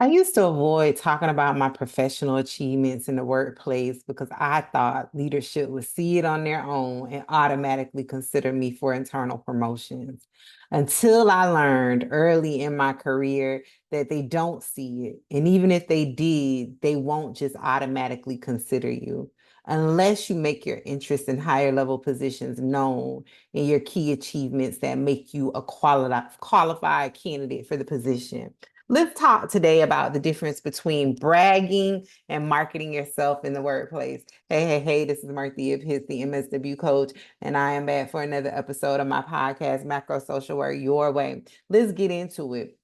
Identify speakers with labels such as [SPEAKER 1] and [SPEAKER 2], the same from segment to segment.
[SPEAKER 1] I used to avoid talking about my professional achievements in the workplace because I thought leadership would see it on their own and automatically consider me for internal promotions. Until I learned early in my career that they don't see it. And even if they did, they won't just automatically consider you unless you make your interest in higher level positions known and your key achievements that make you a qualified candidate for the position. Let's talk today about the difference between bragging and marketing yourself in the workplace. Hey, this is Marthea Pitts, the MSW coach, and I am back for another episode of my podcast, Macro Social Work Your Way. Let's get into it.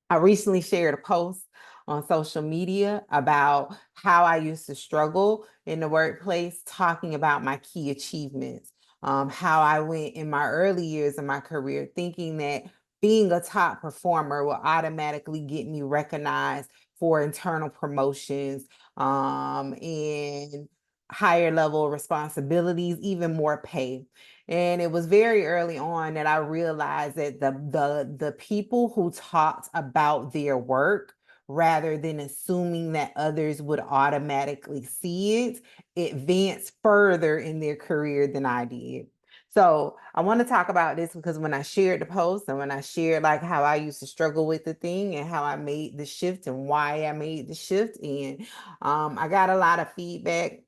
[SPEAKER 1] I recently shared a post on social media about how I used to struggle in the workplace, talking about my key achievements, how I went in my early years of my career thinking that being a top performer will automatically get me recognized for internal promotions and higher level responsibilities, even more pay. And it was very early on that I realized that the people who talked about their work rather than assuming that others would automatically see it, advanced further in their career than I did. So I want to talk about this because when I shared the post and when I shared like how I used to struggle with the thing and how I made the shift and why I made the shift, and I got a lot of feedback,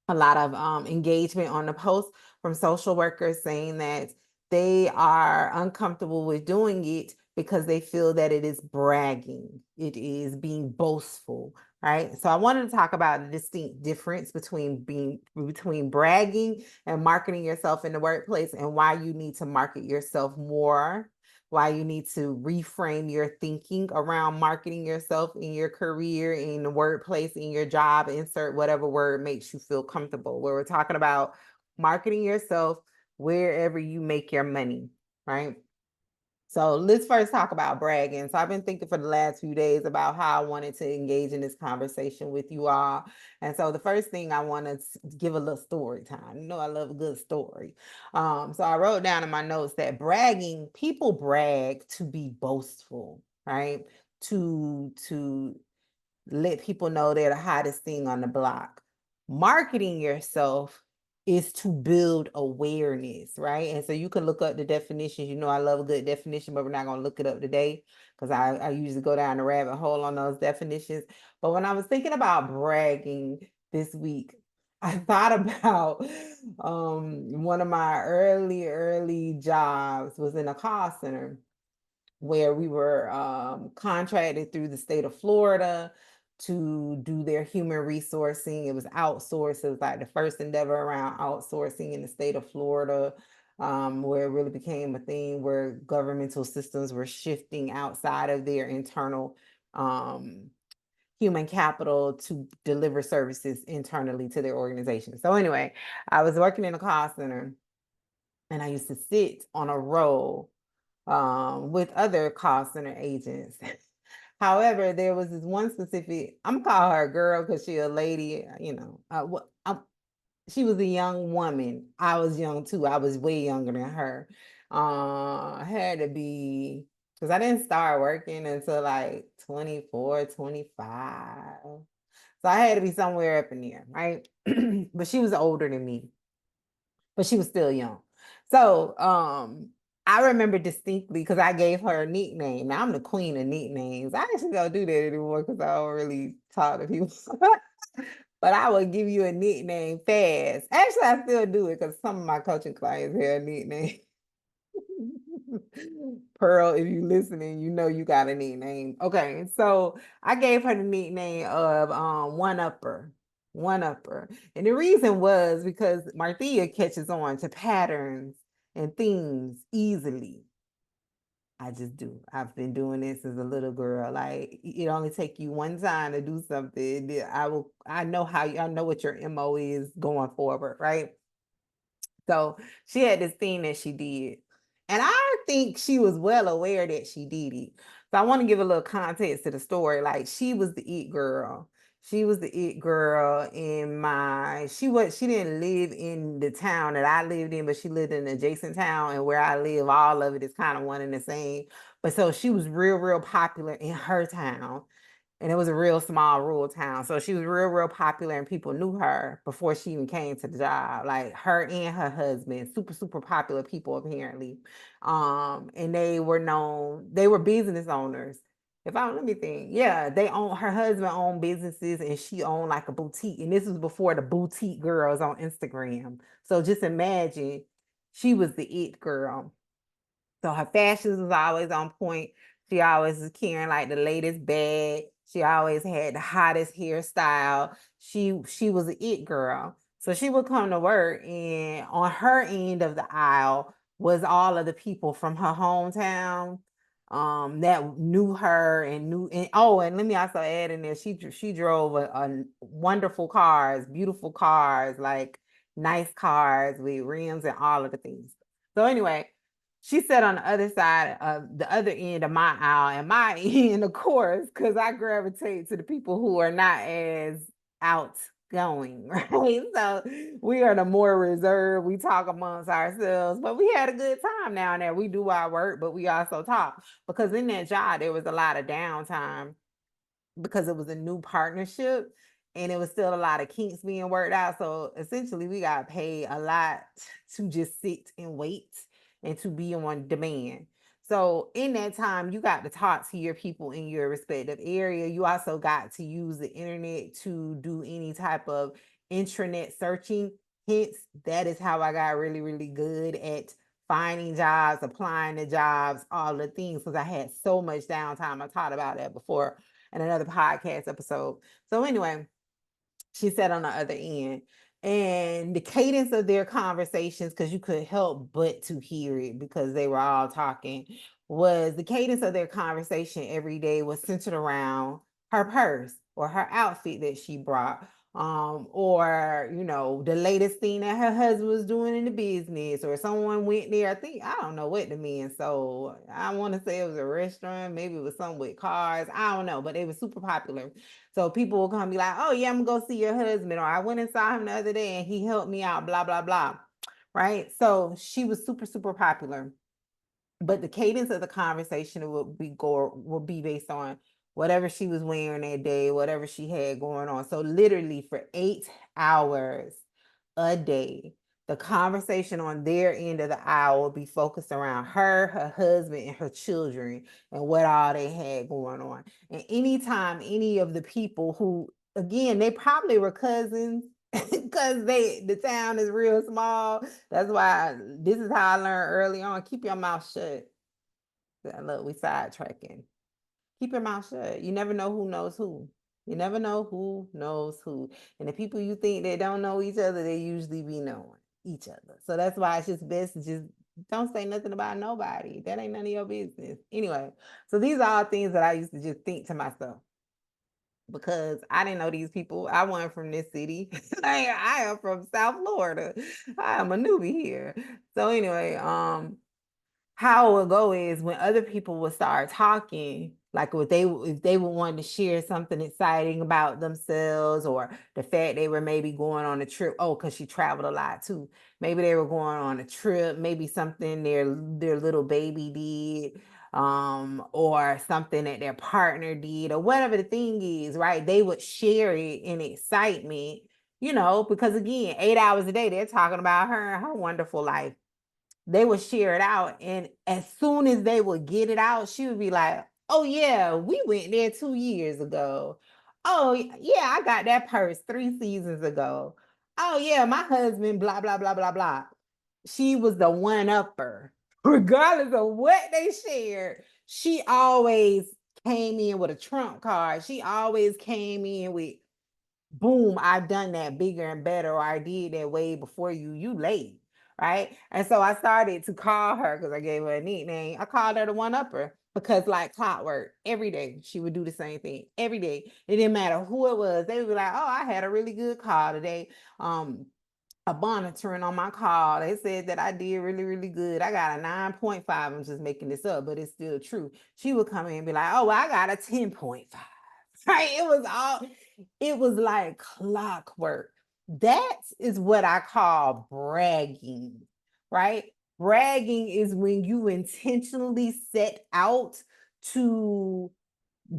[SPEAKER 1] a lot of engagement on the post from social workers saying that they are uncomfortable with doing it because they feel that it is bragging, it is being boastful, right? So I wanted to talk about the distinct difference between bragging and marketing yourself in the workplace, and why you need to market yourself more, why you need to reframe your thinking around marketing yourself in your career, in the workplace, in your job. Insert whatever word makes you feel comfortable. Where we're talking about marketing yourself wherever you make your money, right? So let's first talk about bragging. So I've been thinking for the last few days about how I wanted to engage in this conversation with you all. And so the first thing I want to give a little story time. You know, I love a good story. So I wrote down in my notes that bragging, people brag to be boastful, right? To let people know they're the hottest thing on the block. Marketing yourself is to build awareness, right? And so you can look up the definitions. You know, I love a good definition, but we're not going to look it up today because I usually go down the rabbit hole on those definitions. But when I was thinking about bragging this week, I thought about one of my early jobs was in a call center where we were contracted through the state of Florida to do their human resourcing. It was outsourced. It was like the first endeavor around outsourcing in the state of Florida, where it really became a thing where governmental systems were shifting outside of their internal human capital to deliver services internally to their organization. So anyway, I was working in a call center and I used to sit on a row with other call center agents. However, there was this one specific, I'm gonna call her a girl because she a lady, she was a young woman. I was young too. I was way younger than her. Had to be, because I didn't start working until like 24, 25. So I had to be somewhere up in there, right? But she was older than me, but she was still young. So I remember distinctly because I gave her a nickname. Now I'm the queen of nicknames. I actually don't do that anymore because I don't really talk to people. But I would give you a nickname fast. Actually, I still do it because some of my coaching clients have a nickname. Pearl, if you listening, you know you got a nickname. Okay, so I gave her the nickname of One Upper. One Upper. And the reason was because Marthea catches on to patterns and themes easily. I just do. I've been doing this as a little girl. Like it only take you one time to do something. I know I know what your MO is going forward, right? So she had this thing that she did. And I think she was well aware that she did it. So I want to give a little context to the story. Like she was the it girl. She was the it girl in she didn't live in the town that I lived in, but she lived in an adjacent town, and where I live, all of it is kind of one and the same. But so she was real popular in her town. And it was a real small rural town. So she was real, real popular and people knew her before she even came to the job. Like her and her husband, super, super popular people apparently. And they were known, they were business owners. If I let me think, yeah, they own her husband owned businesses and she owned like a boutique. And this was before the boutique girls on Instagram. So just imagine she was the it girl. So her fashions was always on point. She always was carrying like the latest bag. She always had the hottest hairstyle. She was an it girl. So she would come to work, and on her end of the aisle was all of the people from her hometown that knew her and knew. And oh, and let me also add in there, she drove a wonderful cars, beautiful cars, like nice cars with rims and all of the things. So anyway, she sat on the other side of the other end of my aisle, and my end, of course, because I gravitate to the people who are not as outgoing, right? So we are the more reserved. We talk amongst ourselves, but we had a good time down there. We do our work, but we also talk because in that job there was a lot of downtime because it was a new partnership and it was still a lot of kinks being worked out. So essentially, we got paid a lot to just sit and wait and to be on demand. So in that time, you got to talk to your people in your respective area. You also got to use the internet to do any type of intranet searching. Hence, that is how I got really, really good at finding jobs, applying to jobs, all the things, because I had so much downtime. I taught about that before in another podcast episode. So anyway, she sat on the other end. And the cadence of their conversations, because you could help but to hear it because they were all talking, was the cadence of their conversation every day was centered around her purse or her outfit that she brought, or the latest thing that her husband was doing in the business, or someone went there. I don't know what the men sold. I want to say it was a restaurant, maybe it was something with cars. I don't know, but it was super popular. So people will come and be like, oh yeah, I'm gonna go see your husband, or I went and saw him the other day and he helped me out, blah, blah, blah. Right. So she was super, super popular. But the cadence of the conversation would be based on whatever she was wearing that day, whatever she had going on. So literally for 8 hours a day, the conversation on their end of the aisle will be focused around her husband, and her children, and what all they had going on. And anytime any of the people who, again, they probably were cousins because the town is real small. That's why this is how I learned early on. Keep your mouth shut. Look, we sidetracking. Keep your mouth shut. You never know who knows who. You never know who knows who. And the people you think that don't know each other, they usually be knowing each other. So that's why it's just best to just don't say nothing about nobody. That ain't none of your business. Anyway, so these are all things that I used to just think to myself because I didn't know these people. I wasn't from this city. I am from South Florida. I am a newbie here. So anyway, how it would go is when other people would start talking, like if they would want to share something exciting about themselves, or the fact they were maybe going on a trip. Oh, because she traveled a lot too. Maybe they were going on a trip, maybe something their little baby did, or something that their partner did, or whatever the thing is, right? They would share it in excitement, because again, 8 hours a day, they're talking about her and her wonderful life. They would share it out. And as soon as they would get it out, she would be like, oh, yeah, we went there 2 years ago. Oh, yeah, I got that purse 3 seasons ago. Oh, yeah, my husband, blah, blah, blah, blah, blah. She was the one upper. Regardless of what they shared, she always came in with a trump card. She always came in with, boom, I've done that bigger and better, or I did that way before you. You late, right? And so I started to call her because I gave her a nickname. I called her the one upper because, like clockwork, every day she would do the same thing. Every day, it didn't matter who it was. They would be like, "Oh, I had a really good call today." A monitoring on my call. They said that I did really, really good. I got a 9.5. I'm just making this up, but it's still true. She would come in and be like, oh, well, I got a 10.5. Right? It was like clockwork. That is what I call bragging, right? Bragging is when you intentionally set out to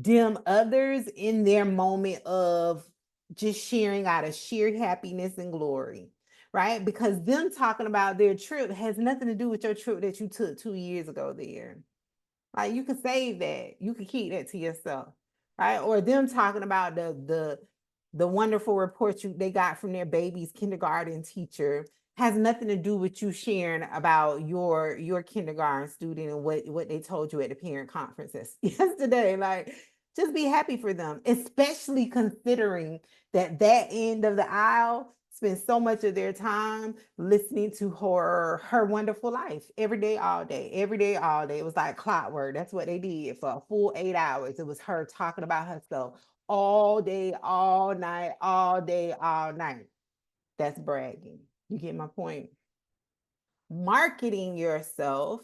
[SPEAKER 1] dim others in their moment of just sharing out of sheer happiness and glory, right? Because them talking about their trip has nothing to do with your trip that you took 2 years ago there. Like you could save that. You could keep that to yourself, right? Or them talking about the wonderful report they got from their baby's kindergarten teacher has nothing to do with you sharing about your kindergarten student and what they told you at the parent conferences yesterday. Like just be happy for them, especially considering that end of the aisle spend so much of their time listening to her wonderful life every day, all day, every day, all day. It was like clockwork. That's what they did for a full 8 hours. It was her talking about herself all day, all night, all day, all night. That's bragging. You get my point? Marketing yourself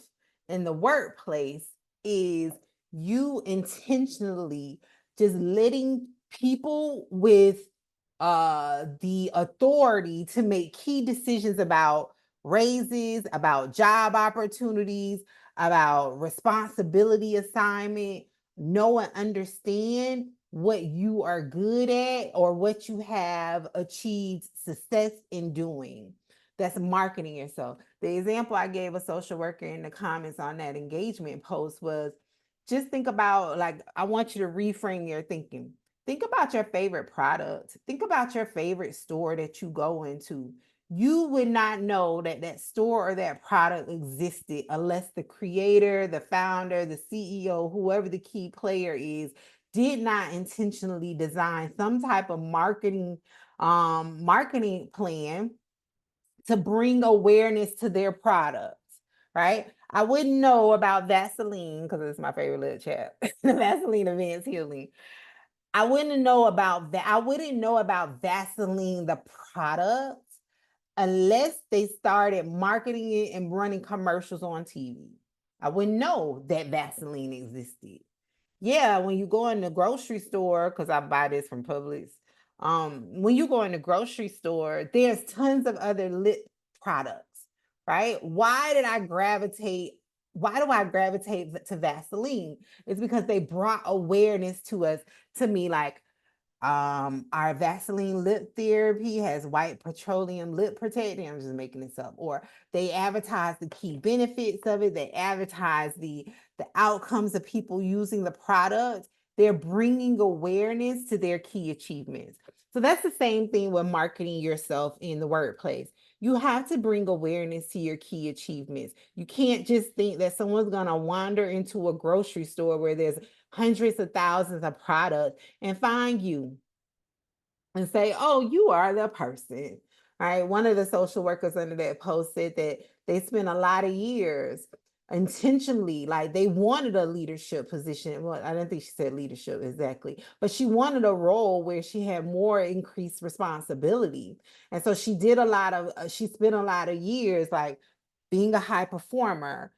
[SPEAKER 1] in the workplace is you intentionally just letting people with the authority to make key decisions about raises, about job opportunities, about responsibility assignment, know and understand what you are good at or what you have achieved success in doing. That's marketing yourself. The example I gave a social worker in the comments on that engagement post was just think about, like, I want you to reframe your thinking. Think about your favorite product. Think about your favorite store that you go into. You would not know that that store or that product existed unless the creator, the founder, the CEO, whoever the key player is, did not intentionally design some type of marketing plan to bring awareness to their products, right? I wouldn't know about Vaseline because it's my favorite little chap, the Vaseline Advanced Healing. I wouldn't know about that. I wouldn't know about Vaseline, the product, unless they started marketing it and running commercials on TV. I wouldn't know that Vaseline existed. Yeah, when you go in the grocery store, because I buy this from Publix, when you go in the grocery store, there's tons of other lip products, right? Why do I gravitate to Vaseline? It's because they brought awareness to us, to me, like our Vaseline lip therapy has white petroleum lip protectant. I'm just making this up. Or they advertise the key benefits of it. They advertise the outcomes of people using the product. They're bringing awareness to their key achievements. So that's the same thing with marketing yourself in the workplace. You have to bring awareness to your key achievements. You can't just think that someone's going to wander into a grocery store where there's hundreds of thousands of products and find you and say, oh, you are the person. All right. One of the social workers under that post said that they spent a lot of years intentionally, like they wanted a leadership position. Well, I don't think she said leadership exactly, but she wanted a role where she had more increased responsibility. And so she spent a lot of years like being a high performer,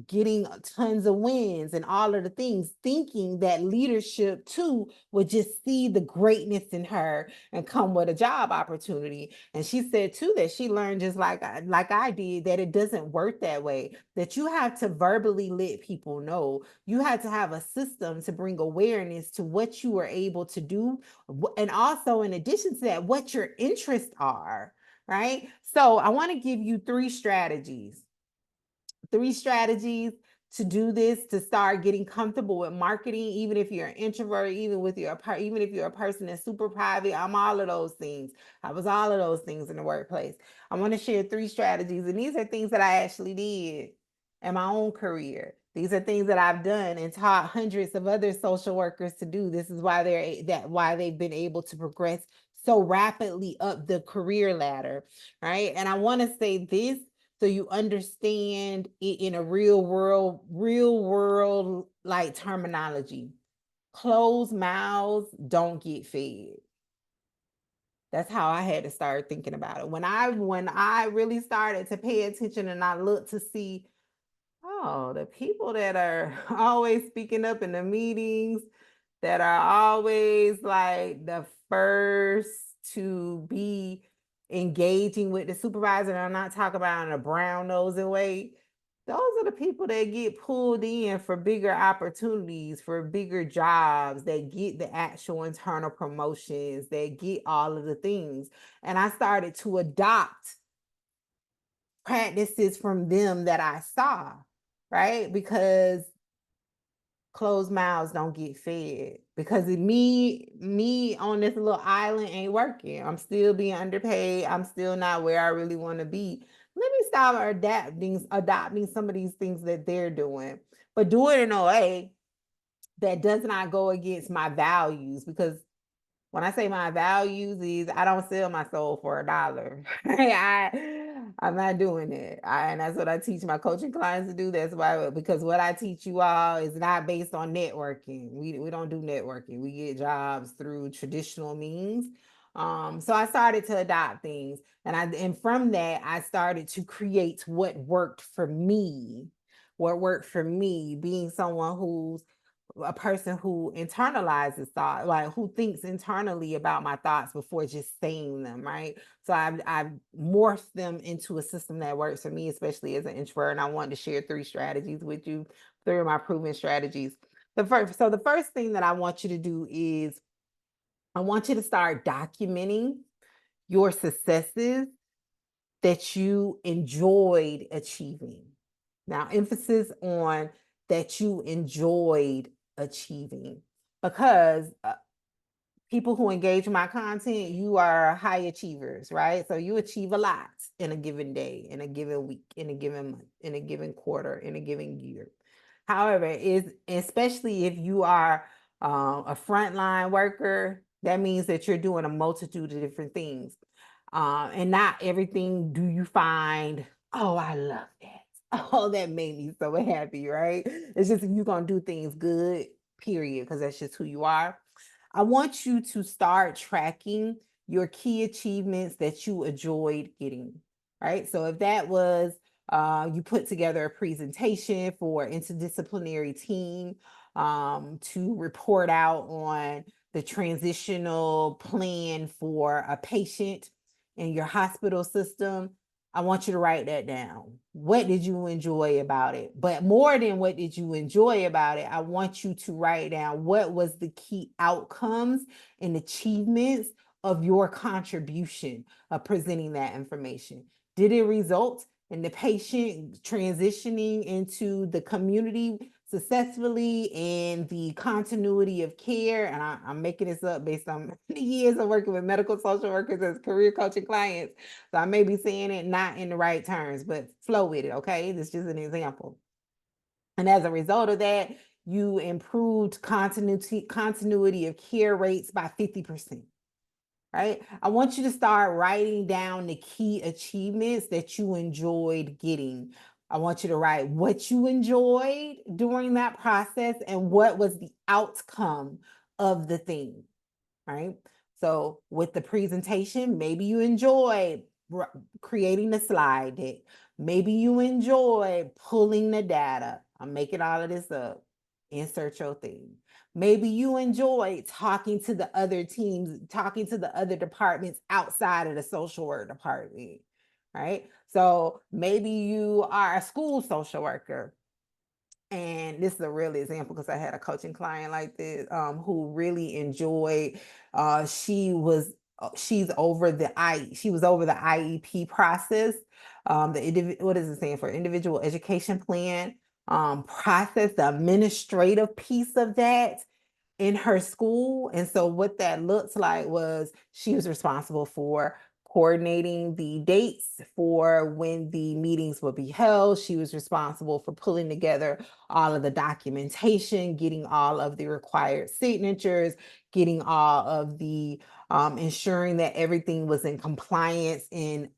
[SPEAKER 1] getting tons of wins and all of the things, thinking that leadership too would just see the greatness in her and come with a job opportunity. And she said too that she learned just like I did that it doesn't work that way. That you have to verbally let people know. You have to have a system to bring awareness to what you are able to do, and also in addition to that, what your interests are. Right. So I want to give you three strategies to do this, to start getting comfortable with marketing, even if you're an introvert, even if you're a person that's super private. I'm all of those things. I was all of those things in the workplace. I want to share three strategies, and these are things that I actually did in my own career. These are things that I've done and taught hundreds of other social workers to do. This is why they've been able to progress so rapidly up the career ladder, right? And I want to say this so you understand it in a real world like terminology. Closed mouths don't get fed. That's how I had to start thinking about it. When I really started to pay attention and I looked to see, oh, the people that are always speaking up in the meetings, that are always like the first to be engaging with the supervisor, and I'm not talking about in a brown nosing way. those are the people that get pulled in for bigger opportunities, for bigger jobs, that get the actual internal promotions, that get all of the things. And I started to adopt practices from them that I saw, right? Because closed mouths don't get fed. Because me on this little island ain't working. I'm still being underpaid. I'm still not where I really want to be. Let me start adopting some of these things that they're doing, but do it in a way that does not go against my values. Because when I say my values is I don't sell my soul for $1. I'm not doing it. And that's what I teach my coaching clients to do. That's why, because what I teach you all is not based on networking. We don't do networking. We get jobs through traditional means. So I started to adopt things, and from that I started to create what worked for me. What worked for me, being someone who's a person who internalizes thought, like who thinks internally about my thoughts before just saying them, right? So I've morphed them into a system that works for me, especially as an introvert. And I wanted to share 3 strategies with you, 3 of my proven strategies. The first thing that I want you to do is I want you to start documenting your successes that you enjoyed achieving. Now, emphasis on that you enjoyed achieving, because people who engage my content, you are high achievers, right? So you achieve a lot in a given day, in a given week, in a given month, in a given quarter, in a given year. However, is especially if you are a frontline worker, that means that you're doing a multitude of different things. And not everything do you find, oh, I love that. Oh, that made me so happy, right? It's just you're going to do things good, period, because that's just who you are. I want you to start tracking your key achievements that you enjoyed getting, right? So if that was you put together a presentation for interdisciplinary team to report out on the transitional plan for a patient in your hospital system, I want you to write that down. What did you enjoy about it? But more than what did you enjoy about it, I want you to write down what was the key outcomes and achievements of your contribution of presenting that information. Did it result in the patient transitioning into the community successfully, and the continuity of care? And I'm making this up based on many years of working with medical social workers as career coaching clients. So I may be saying it not in the right terms, but flow with it, okay? This is just an example. And as a result of that, you improved continuity of care rates by 50%. Right? I want you to start writing down the key achievements that you enjoyed getting. I want you to write what you enjoyed during that process and what was the outcome of the thing, right? So with the presentation, maybe you enjoyed creating the slide deck. Maybe you enjoy pulling the data. I'm making all of this up. Insert your thing. Maybe you enjoy talking to the other teams, talking to the other departments outside of the social work department, right? So maybe you are a school social worker. And this is a real example because I had a coaching client like this who really enjoyed. She's over she was over the IEP process. What does it stand for? Individual Education Plan process, the administrative piece of that in her school. And so what that looks like was she was responsible for coordinating the dates for when the meetings would be held. She was responsible for pulling together all of the documentation, getting all of the required signatures, getting all of the ensuring that everything was in compliance and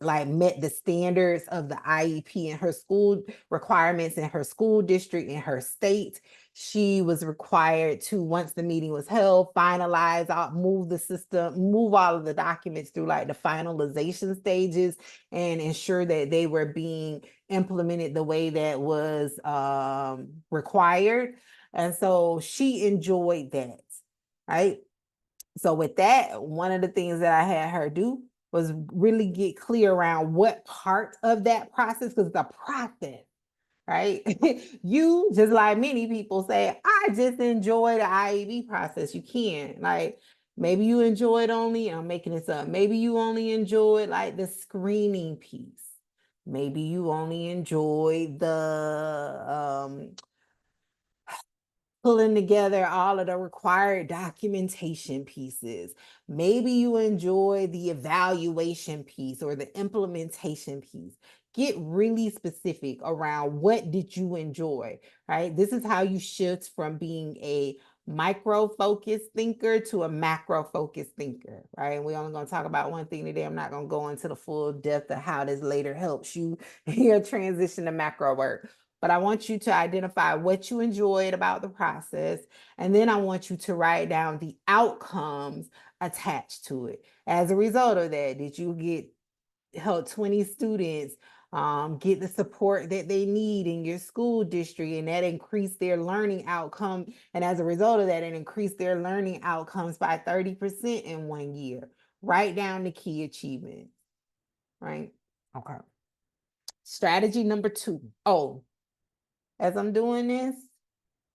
[SPEAKER 1] like met the standards of the IEP in her school, requirements in her school district, in her state. She was required to, once the meeting was held, finalize, move the system, move all of the documents through like the finalization stages and ensure that they were being implemented the way that was required. And so she enjoyed that, right? So with that, one of the things that I had her do was really get clear around what part of that process, because it's a process, right? You, just like many people say, I just enjoy the IEB process. You can't. Like, maybe you enjoy it only, I'm making this up. Maybe you only enjoy like the screening piece. Maybe you only enjoy the pulling together all of the required documentation pieces. Maybe you enjoy the evaluation piece or the implementation piece. Get really specific around what did you enjoy, right? This is how you shift from being a micro focused thinker to a macro focused thinker, right? And we're only going to talk about one thing today. I'm not going to go into the full depth of how this later helps you in your transition to macro work. But I want you to identify what you enjoyed about the process. And then I want you to write down the outcomes attached to it. As a result of that, did you help 20 students get the support that they need in your school district, and that increased their learning outcome? And as a result of that, it increased their learning outcomes by 30% in 1 year. Write down the key achievements, right? Okay. Strategy number 2. Oh, as I'm doing this,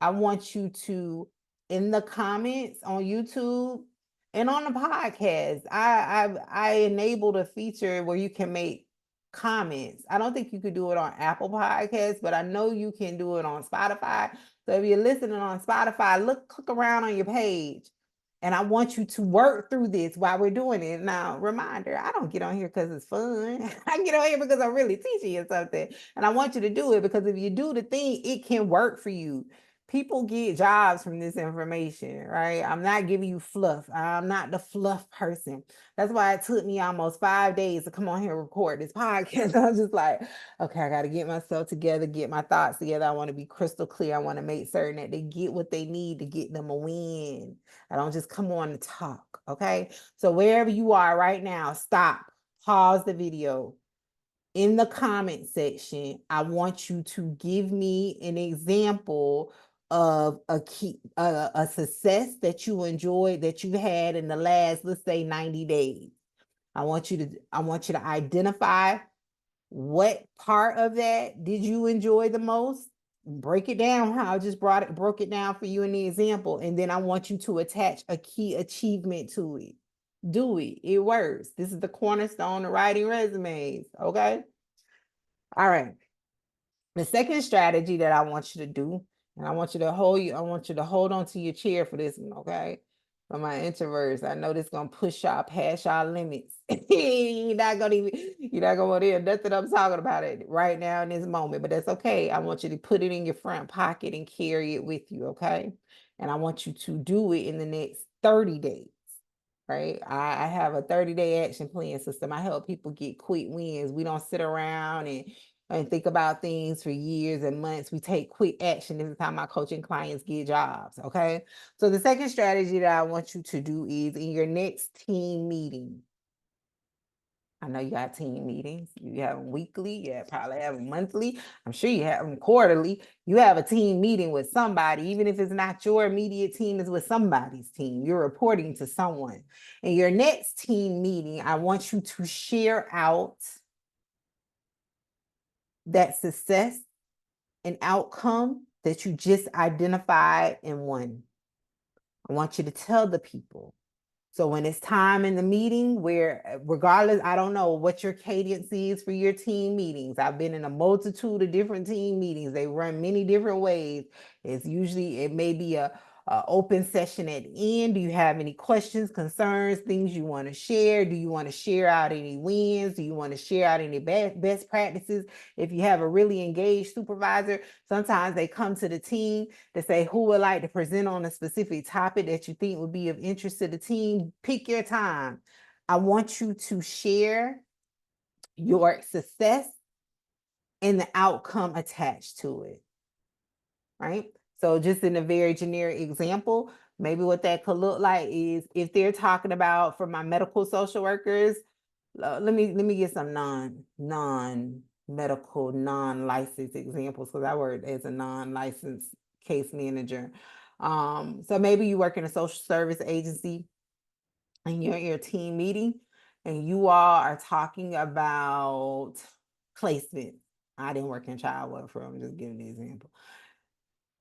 [SPEAKER 1] I want you to, in the comments on YouTube and on the podcast, I enabled a feature where you can make comments. I don't think you could do it on Apple Podcasts, but I know you can do it on Spotify. So if you're listening on Spotify, click around on your page. And I want you to work through this while we're doing it. Now, reminder, I don't get on here because it's fun. I get on here because I'm really teaching you something. And I want you to do it because if you do the thing, it can work for you. People get jobs from this information, right? I'm not giving you fluff. I'm not the fluff person. That's why it took me almost 5 days to come on here and record this podcast. I was just like, okay, I got to get myself together, get my thoughts together. I want to be crystal clear. I want to make certain that they get what they need to get them a win. I don't just come on to talk, okay? So wherever you are right now, stop, pause the video. In the comment section, I want you to give me an example of a success that you enjoyed, that you had in the last, let's say, 90 days. I want you to identify what part of that did you enjoy the most. Break it down how I just broke it down for you in the example, and then I want you to attach a key achievement to it. Do it. It works. This is the cornerstone of writing resumes, okay? All right. The second strategy that I want you to do, and I want you to hold on to your chair for this one, okay? For my introverts, I know this gonna push y'all past y'all limits. You're not gonna want to hear nothing I'm talking about it right now in this moment, but that's okay. I want you to put it in your front pocket and carry it with you, okay? And I want you to do it in the next 30 days. Right? I have a 30-day action plan system. I help people get quick wins. We don't sit around and think about things for years and months. We take quick action. This is how my coaching clients get jobs. Okay. So the second strategy that I want you to do is in your next team meeting. I know you got team meetings. You have them weekly. You probably have them monthly. I'm sure you have them quarterly. You have a team meeting with somebody, even if it's not your immediate team, it's with somebody's team. You're reporting to someone. In your next team meeting, I want you to share out that success and outcome that you just identified and won. I want you to tell the people. So when it's time in the meeting, where regardless, I don't know what your cadence is for your team meetings. I've been in a multitude of different team meetings. They run many different ways. It may be a open session at the end. Do you have any questions, concerns, things you want to share? Do you want to share out any wins? Do you want to share out any best practices? If you have a really engaged supervisor, sometimes they come to the team to say who would like to present on a specific topic that you think would be of interest to the team. Pick your time. I want you to share your success and the outcome attached to it, right? So just in a very generic example, maybe what that could look like is if they're talking about, for my medical social workers, let me get some non-medical, non-licensed examples, because I work as a non-licensed case manager. So maybe you work in a social service agency and you're in your team meeting and you all are talking about placement. I didn't work in child welfare. I'm just giving an example.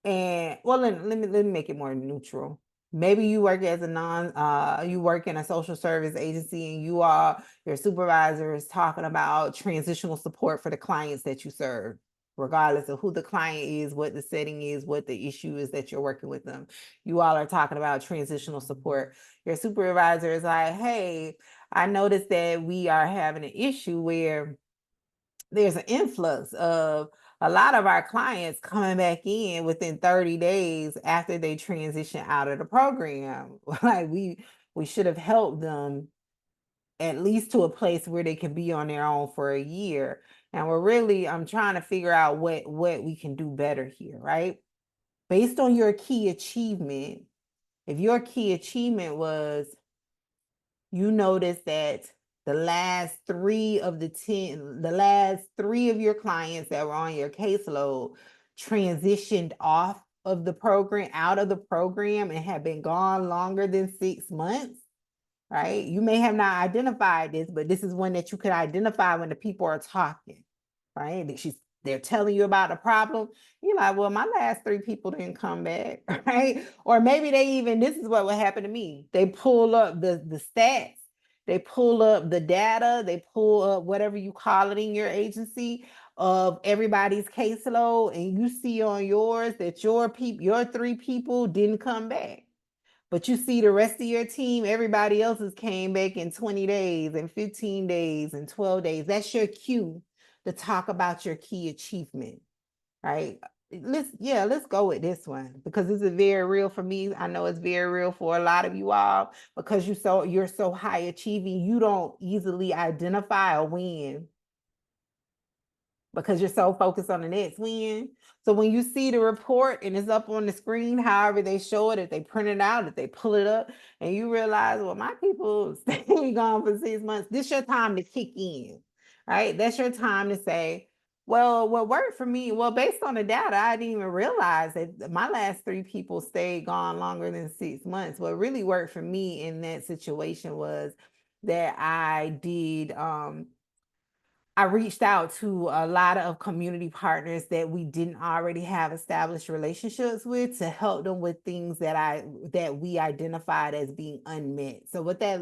[SPEAKER 1] And well, let me make it more neutral. Maybe you work as a you work in a social service agency, and your supervisor is talking about transitional support for the clients that you serve, regardless of who the client is, what the setting is, what the issue is that you're working with them. You all are talking about transitional support. Your supervisor is like, hey, I noticed that we are having an issue where there's an influx of a lot of our clients coming back in within 30 days after they transition out of the program. Like we should have helped them at least to a place where they can be on their own for a year. And I'm trying to figure out what we can do better here, right? Based on your key achievement, if your key achievement was you notice that the last three of your clients that were on your caseload transitioned off of the program, out of the program, and have been gone longer than 6 months, right? You may have not identified this, but this is one that you could identify when the people are talking, right? They're telling you about the problem. You're like, well, my last three people didn't come back, right? Or maybe this is what would happen to me. They pull up the stats, they pull up the data, they pull up whatever you call it in your agency of everybody's caseload, and you see on yours that your three people didn't come back. But you see the rest of your team, everybody else's came back in 20 days and 15 days and 12 days. That's your cue to talk about your key achievement, right? Let's go with this one because this is very real for me. I know it's very real for a lot of you all because you're so high achieving, you don't easily identify a win because you're so focused on the next win. So when you see the report and it's up on the screen, however they show it, if they print it out, if they pull it up, and you realize, well, my people stay gone for 6 months, this your time to kick in, right? That's your time to say, well, what worked for me? Well, based on the data, I didn't even realize that my last three people stayed gone longer than 6 months. What really worked for me in that situation was that I reached out to a lot of community partners that we didn't already have established relationships with to help them with things that we identified as being unmet. So what that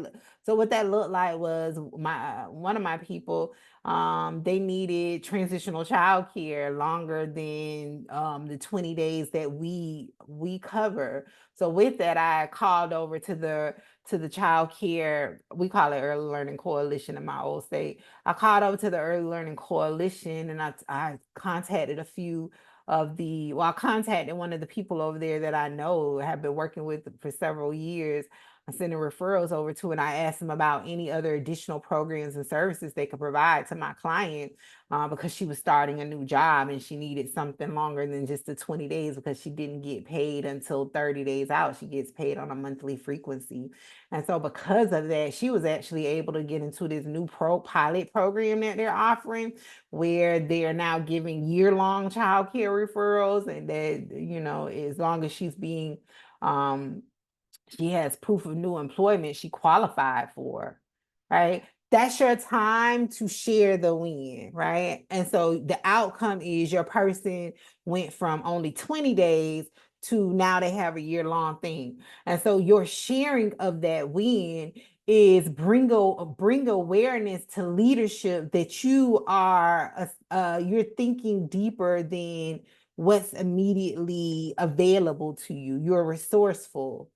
[SPEAKER 1] looked like was one of my people, they needed transitional childcare longer than the 20 days that we cover. So with that, I called over to the child care, we call it Early Learning Coalition in my old state. I called over to the Early Learning Coalition, and I contacted I contacted one of the people over there that I know have been working with for several years. I sent the referrals over to, and I asked them about any other additional programs and services they could provide to my client because she was starting a new job and she needed something longer than just the 20 days because she didn't get paid until 30 days out. She gets paid on a monthly frequency. And so because of that, she was actually able to get into this new pilot program that they're offering where they are now giving year-long child care referrals, and that, as long as she has proof of new employment she qualified for, right? That's your time to share the win, right? And so the outcome is your person went from only 20 days to now they have a year-long thing. And so your sharing of that win is bring awareness to leadership that you're thinking deeper than what's immediately available to you. You're resourceful.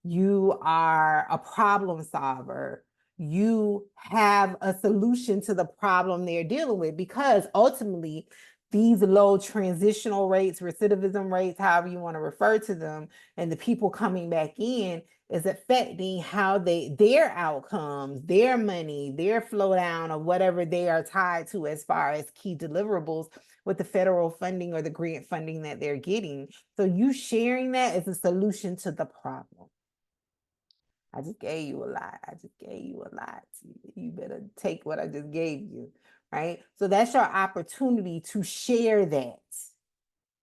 [SPEAKER 1] You are a problem solver. You have a solution to the problem they're dealing with, because ultimately these low transitional rates, recidivism rates, however you want to refer to them, and the people coming back in is affecting how their outcomes, their money, their flow down of whatever they are tied to as far as key deliverables with the federal funding or the grant funding that they're getting. So you sharing that is a solution to the problem. I just gave you a lot. You better take what I just gave you, right? So that's your opportunity to share that.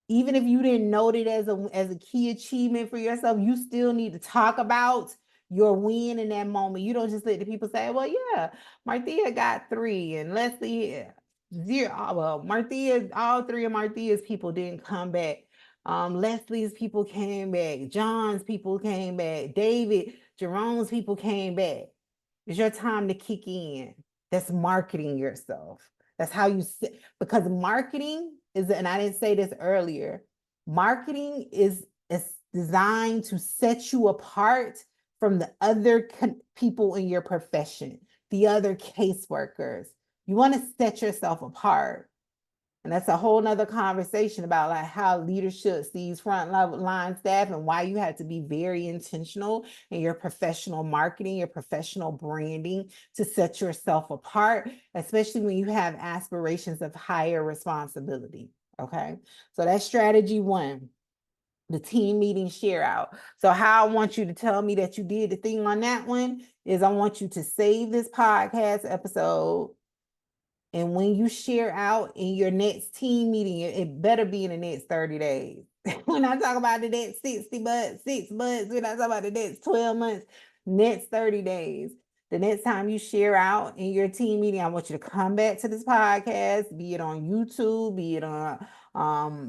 [SPEAKER 1] Even if you didn't note it as a key achievement for yourself, you still need to talk about your win in that moment. You don't just let the people say, well, yeah, Marthea got 3 and Leslie 0. Well, Marthea, all 3 of Marthea's people didn't come back. Leslie's people came back. John's people came back. David, Jerome's people came back. It's your time to kick in. That's marketing yourself. That's how you sit, because marketing is, and I didn't say this earlier, marketing is designed to set you apart from the other people in your profession, the other caseworkers. You want to set yourself apart. And that's a whole nother conversation about like how leadership sees front line staff and why you have to be very intentional in your professional marketing, your professional branding to set yourself apart, especially when you have aspirations of higher responsibility. Okay. So that's strategy 1, the team meeting share out. So how I want you to tell me that you did the thing on that one is I want you to save this podcast episode. And when you share out in your next team meeting, it better be in the next 30 days. When I talk about the next 60 months, 6 months, when I talk about the next 12 months, next 30 days, the next time you share out in your team meeting, I want you to come back to this podcast, be it on YouTube, be it on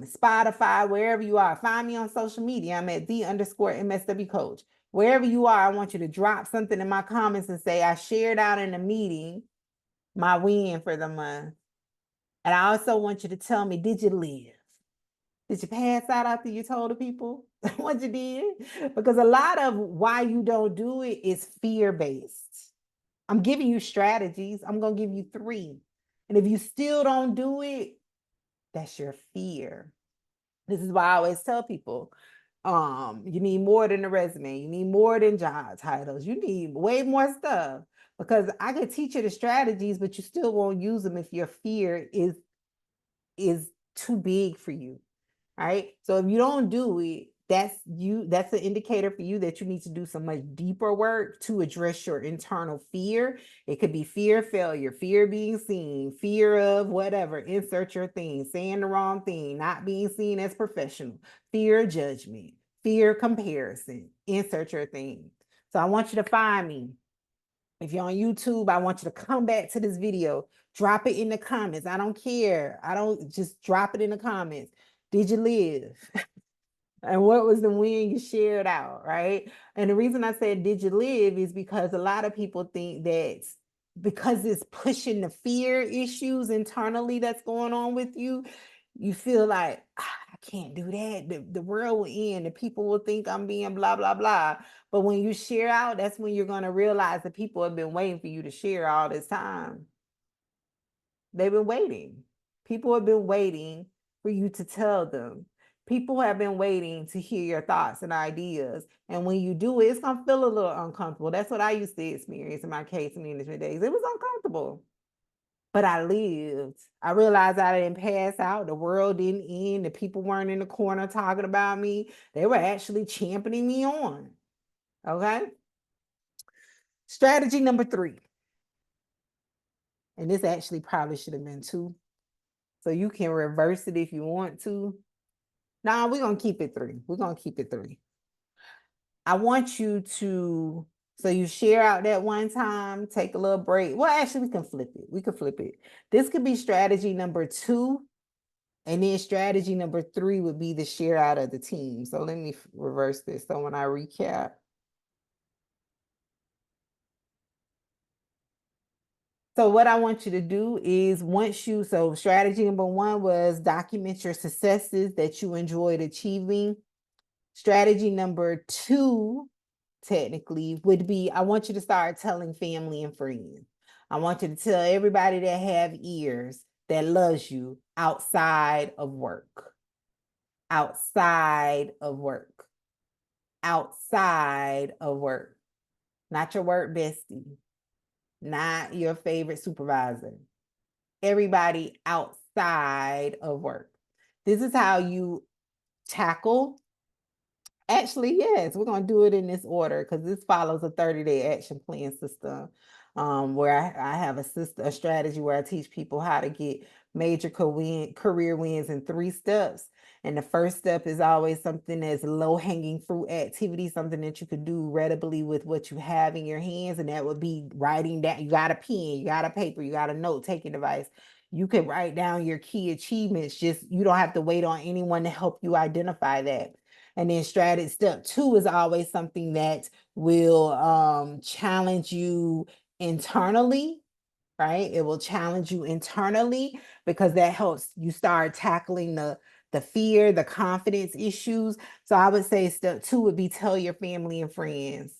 [SPEAKER 1] Spotify, wherever you are. Find me on social media. I'm at _MSW coach. Wherever you are, I want you to drop something in my comments and say, I shared out in a meeting my win for the month. And I also want you to tell me, did you live? Did you pass out after you told the people what you did? Because a lot of why you don't do it is fear-based. I'm giving you strategies. I'm going to give you 3. And if you still don't do it, that's your fear. This is why I always tell people, you need more than a resume. You need more than job titles. You need way more stuff, because I could teach you the strategies, but you still won't use them if your fear is too big for you. Right. So if you don't do it, that's an indicator for you that you need to do some much deeper work to address your internal fear. It could be fear of failure, fear of being seen, fear of whatever, insert your thing, saying the wrong thing, not being seen as professional, fear of judgment, fear of comparison, insert your thing. So I want you to find me. If you're on YouTube, I want you to come back to this video, drop it in the comments. I don't care. I don't, just drop it in the comments. Did you live? And what was the win you shared out, right? And the reason I said, did you live, is because a lot of people think that because it's pushing the fear issues internally that's going on with you, you feel like, I can't do that. The world will end. The people will think I'm being blah, blah, blah. But when you share out, that's when you're going to realize that people have been waiting for you to share all this time. They've been waiting. People have been waiting for you to tell them. People have been waiting to hear your thoughts and ideas. And when you do it, it's going to feel a little uncomfortable. That's what I used to experience in my case management days. It was uncomfortable, but I lived. I realized I didn't pass out. The world didn't end. The people weren't in the corner talking about me. They were actually championing me on. Okay. Strategy number 3. And this actually probably should have been 2. So you can reverse it if you want to. Nah, we're going to keep it 3. We're going to keep it 3. I want you to, so you share out that one time, take a little break. Well, actually, we can flip it. We can flip it. This could be strategy number 2. And then strategy number 3 would be the share out of the team. So let me reverse this. So when I recap, so what I want you to do is so strategy number 1 was document your successes that you enjoyed achieving. Strategy number 2, technically, would be, I want you to start telling family and friends. I want you to tell everybody that have ears that loves you outside of work. Outside of work. Outside of work. Not your work bestie. Not your favorite supervisor. Everybody outside of work. This is how you tackle. Actually, yes, we're going to do it in this order because this follows a 30-day action plan system. where I have a strategy where I teach people how to get major career wins in 3 steps. And the first step is always something that's low hanging fruit activity, something that you could do readily with what you have in your hands. And that would be writing down. You got a pen, you got a paper, you got a note taking device. You could write down your key achievements. Just you don't have to wait on anyone to help you identify that. And then strategy step 2 is always something that will challenge you internally, right? It will challenge you internally because that helps you start tackling the fear, the confidence issues. So I would say step 2 would be tell your family and friends.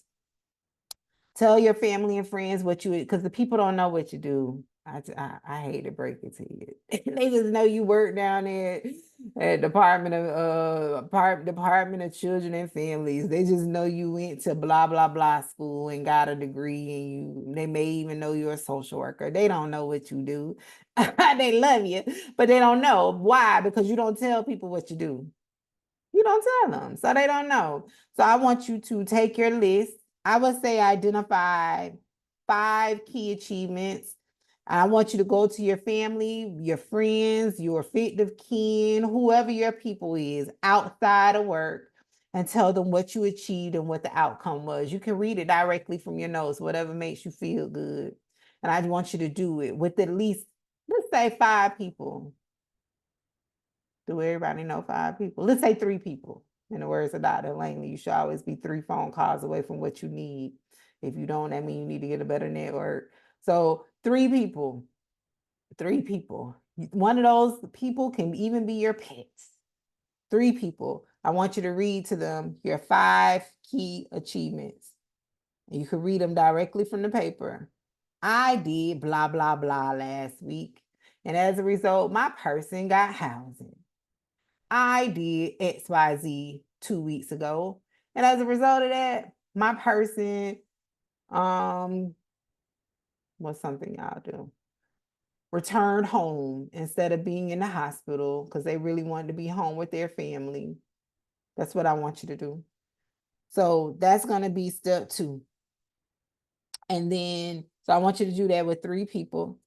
[SPEAKER 1] Tell your family and friends what you, because the people don't know what you do. I hate to break it to you. They just know you work down there at Department of Children and Families. They just know you went to blah blah blah school and got a degree, and they may even know you're a social worker. They don't know what you do. They love you, but they don't know why, because you don't tell people what you do. You don't tell them, so they don't know. So I want you to take your list. I would say identify 5 key achievements. I want you to go to your family, your friends, your fictive kin, whoever your people is outside of work, and tell them what you achieved and what the outcome was. You can read it directly from your notes, whatever makes you feel good. And I want you to do it with at least, let's say 5 people. Do everybody know 5 people? Let's say 3 people. In the words of Dr. Langley, you should always be 3 phone calls away from what you need. If you don't, that means you need to get a better network. So 3 people, 3 people. One of those people can even be your pets. 3 people. I want you to read to them your 5 key achievements. And you can read them directly from the paper. I did blah, blah, blah last week. And as a result, my person got housing. I did XYZ 2 weeks ago. And as a result of that, my person, what's something y'all do? Returned home instead of being in the hospital because they really wanted to be home with their family. That's what I want you to do. So that's going to be step 2. And then, so I want you to do that with 3 people.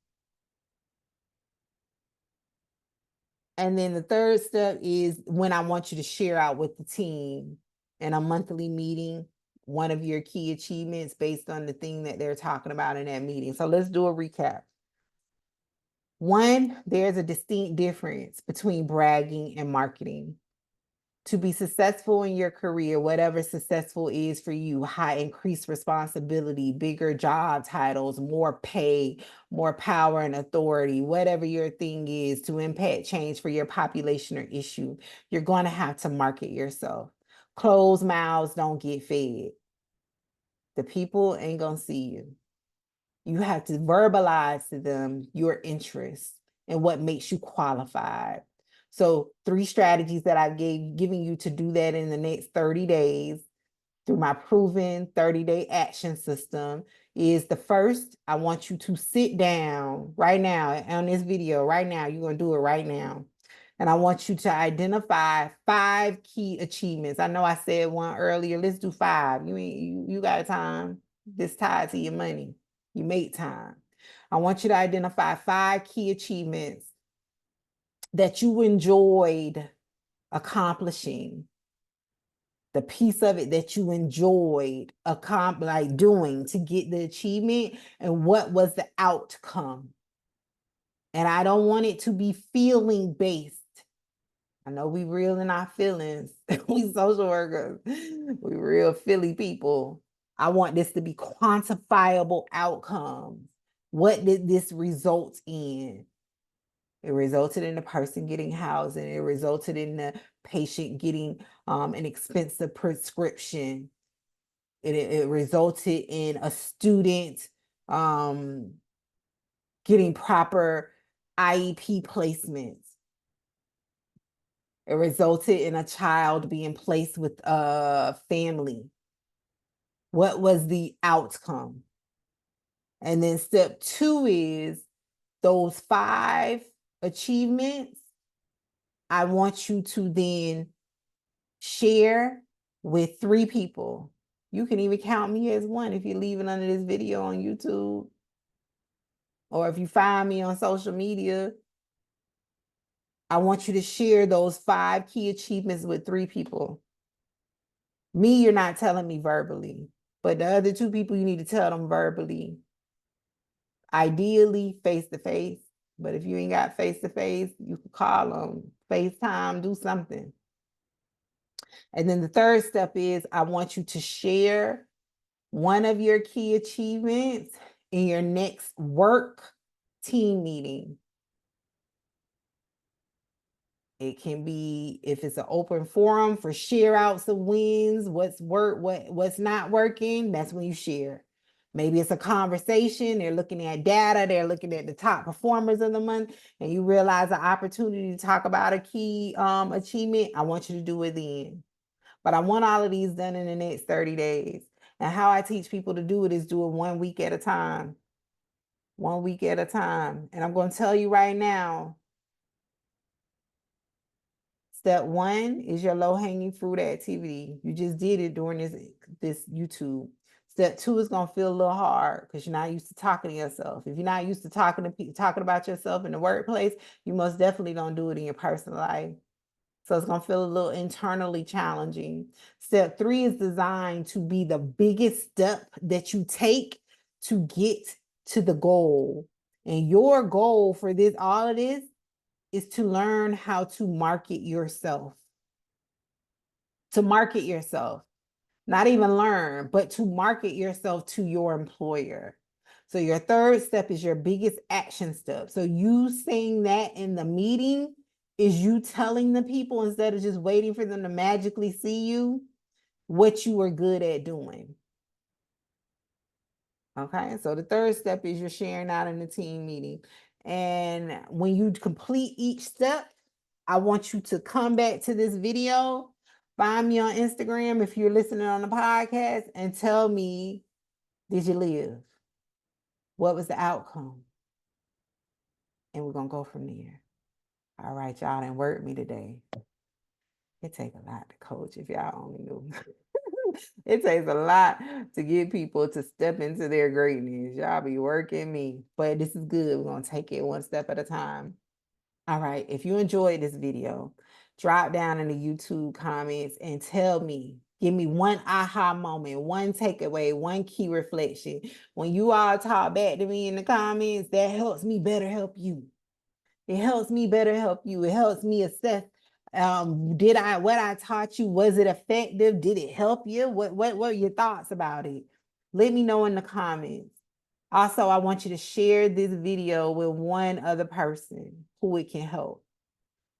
[SPEAKER 1] And then the third step is when I want you to share out with the team in a monthly meeting, one of your key achievements based on the thing that they're talking about in that meeting. So let's do a recap. 1, there's a distinct difference between bragging and marketing. To be successful in your career, whatever successful is for you, high increased responsibility, bigger job titles, more pay, more power and authority, whatever your thing is to impact change for your population or issue, you're going to have to market yourself. Closed mouths don't get fed. The people ain't going to see you. You have to verbalize to them your interests and what makes you qualified. So 3 strategies that I've given you to do that in the next 30 days through my proven 30-day action system is the first. I want you to sit down right now on this video right now. You're going to do it right now. And I want you to identify 5 key achievements. I know I said one earlier. Let's do 5. You got time. This tied to your money. You make time. I want you to identify 5 key achievements that you enjoyed accomplishing, the piece of it that you enjoyed like doing to get the achievement, and what was the outcome. And I don't want it to be feeling based. I know we real in our feelings. We social workers. We real Philly people. I want this to be quantifiable outcomes. What did this result in? It resulted in the person getting housing. It resulted in the patient getting an expensive prescription. It resulted in a student getting proper IEP placements. It resulted in a child being placed with a family. What was the outcome? And then step 2 is those 5 achievements. I want you to then share with 3 people. You can even count me as one if you're leaving under this video on YouTube. Or if you find me on social media, I want you to share those 5 key achievements with 3 people. Me, you're not telling me verbally, but the other 2 people, you need to tell them verbally. Ideally, face to face. But if you ain't got face to face, you can call them, FaceTime, do something. And then the third step is I want you to share one of your key achievements in your next work team meeting. It can be, if it's an open forum, for share outs of wins, what's not working, that's when you share. Maybe it's a conversation, they're looking at data, they're looking at the top performers of the month, and you realize an opportunity to talk about a key achievement. I want you to do it then. But I want all of these done in the next 30 days. And how I teach people to do it is do it 1 week at a time. 1 week at a time. And I'm going to tell you right now, step 1 is your low-hanging fruit activity. You just did it during this YouTube. Step 2 is gonna feel a little hard because you're not used to talking to yourself. If you're not used to talking about yourself in the workplace, you most definitely don't do it in your personal life. So it's gonna feel a little internally challenging. Step 3 is designed to be the biggest step that you take to get to the goal. And your goal for all of this is to learn how to market yourself. To market yourself. Not even learn, but to market yourself to your employer. So your third step is your biggest action step. So you saying that in the meeting is you telling the people, instead of just waiting for them to magically see you, what you are good at doing. Okay, so the third step is you're sharing out in the team meeting. And when you complete each step, I want you to come back to this video, find me on Instagram if you're listening on the podcast, and tell me, did you live? What was the outcome? And we're going to go from there. All right, y'all done worked me today. It takes a lot to coach, if y'all only knew. It takes a lot to get people to step into their greatness. Y'all be working me, but this is good. We're going to take it one step at a time. All right, if you enjoyed this video, drop down in the YouTube comments and tell me, give me one aha moment, one takeaway, one key reflection. When you all talk back to me in the comments, that helps me better help you. It helps me better help you. It helps me assess, what I taught you, was it effective? Did it help you? What were your thoughts about it? Let me know in the comments. Also, I want you to share this video with one other person who it can help.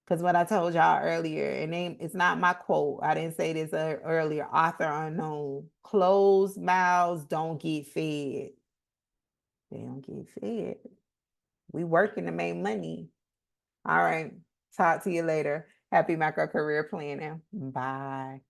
[SPEAKER 1] Because what I told y'all earlier, and it's not my quote, I didn't say this earlier, author unknown, closed mouths don't get fed. They don't get fed. We working to make money. All right. Talk to you later. Happy macro career planning. Bye.